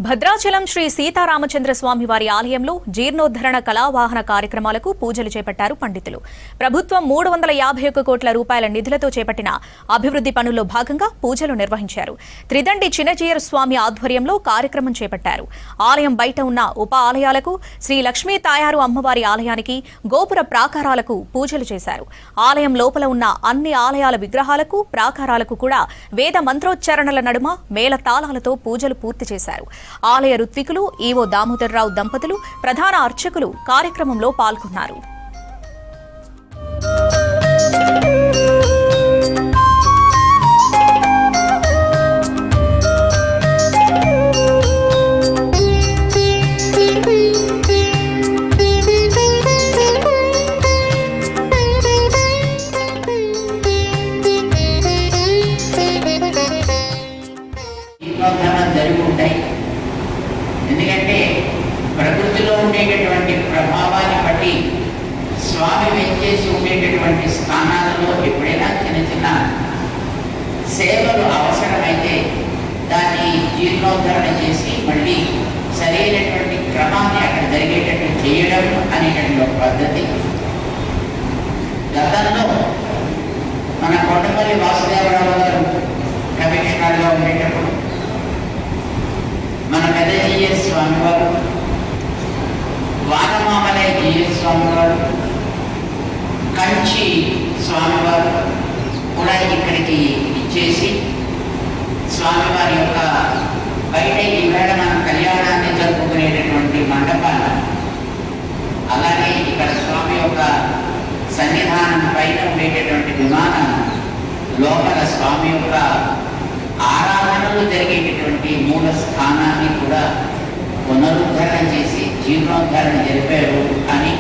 భద్రాచలం శ్రీ సీతారామచంద్ర స్వామి వారి ఆలయంలో జీర్ణోద్ధరణ కళావాహన కార్యక్రమాలకు పూజలు చేపట్టారు పండితులు. ప్రభుత్వం 351 కోట్ల రూపాయల నిధులతో చేపట్టిన అభివృద్ధి పనుల్లో భాగంగా పూజలు నిర్వహించారు. త్రిదండి చిన్నజీయర్ స్వామి ఆధ్వర్యంలో కార్యక్రమం చేపట్టారు. ఆలయం బయట ఉన్న ఉప ఆలయాలకు, శ్రీ లక్ష్మీ తాయారు అమ్మవారి ఆలయానికి, గోపుర ప్రాకారాలకు పూజలు చేశారు. ఆలయం లోపల ఉన్న అన్ని ఆలయాల విగ్రహాలకు, ప్రాకారాలకు కూడా వేద మంత్రోచ్చారణల నడుమ మేళతాళాలతో పూజలు పూర్తి చేశారు. ఆలయ ఋత్వికులు, ఈవో దామోదర్రావు దంపతులు, ప్రధాన అర్చకులు కార్యక్రమంలో పాల్గొన్నారు. ఎందుకంటే ప్రకృతిలో ఉండేటటువంటి ప్రభావాన్ని బట్టి స్వామి వెంచేసి ఉండేటటువంటి స్థానాలలో ఎప్పుడైనా చిన్న చిన్న సేవలు అవసరమైతే దాన్ని జీర్ణోద్ధరణ చేసి మళ్ళీ సరైనటువంటి క్రమాన్ని అక్కడ జరిగేటట్టు చేయడం అనేటువంటి ఒక పద్ధతి. గతంలో మన కొండపల్లి వాసుదేవరావు గారు కమిషనర్గా ఉండేటప్పుడు మన పెద్ద జీఎస్ స్వామి వారు, వానమామలై జీఎస్ స్వామి వారు, కంచి స్వామివారు కూడా ఇక్కడికి ఇచ్చేసి స్వామివారి యొక్క బయట ఈవేళ మనం కళ్యాణాన్ని జరుపుకునేటటువంటి మండపాలు, అలాగే ఇక్కడ స్వామి యొక్క సన్నిధానం పైన ఉండేటటువంటి విమానం లోపల స్వామి యొక్క ఆరాధనలు జరిగేటటువంటి మూల స్థానాన్ని కూడా పునరుద్ధరణ చేసి జీర్ణోద్ధరణ జరిపారు అని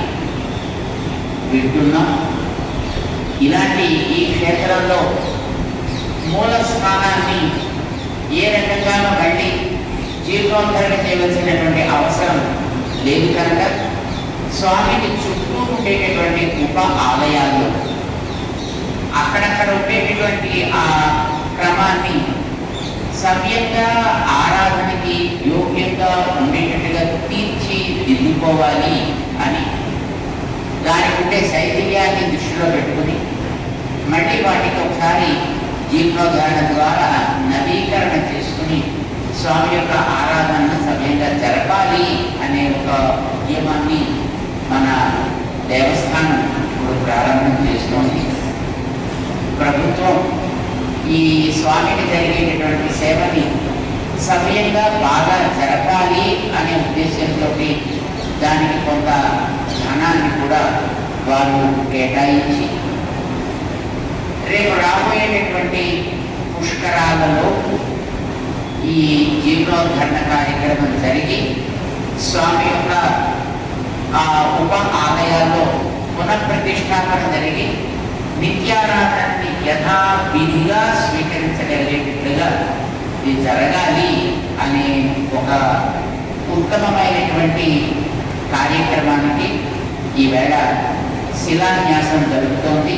వింటున్నాం. ఇలాంటి ఈ క్షేత్రంలో మూల స్థానాన్ని ఏ రకంగానూ మళ్ళీ జీర్ణోద్ధరణ చేయవలసినటువంటి అవసరం లేదు కనుక స్వామికి చుట్టూ ఉండేటటువంటి ఉప ఆలయాల్లో అక్కడక్కడ ఉండేటటువంటి ఆ క్రమాన్ని సవ్యంగా ఆరాధనకి యోగ్యంగా ఉండేటట్టుగా తీర్చిదిద్దుకోవాలి అని దానికి ఉండే శైథిల్యాన్ని దృష్టిలో పెట్టుకుని మళ్ళీ వాటికి ఒకసారి జీర్ణోద్ధరణ ద్వారా నవీకరణ చేసుకుని స్వామి యొక్క ఆరాధనను సవ్యంగా జరపాలి అనే ఒక నియమాన్ని మన దేవస్థానం ఇప్పుడు ప్రారంభం చేస్తోంది. ప్రభుత్వం ఈ స్వామికి జరిగేటటువంటి సేవని సవ్యంగా బాగా జరపాలి అనే ఉద్దేశంతో దానికి కొంత ధనాన్ని కూడా వారు కేటాయించి రేపు రాబోయేటటువంటి పుష్కరాలలో ఈ జీర్ణోద్ధరణ కార్యక్రమం జరిగి స్వామి యొక్క ఉప ఆలయాల్లో పునఃప్రతిష్టాపన జరిగి నిత్యారాధనని యథావిధిగా స్వీకరించగలిగేటట్లుగా ఇది జరగాలి అనే ఒక ఉత్తమమైనటువంటి కార్యక్రమానికి ఈవేళ శిలాన్యాసం జరుగుతోంది.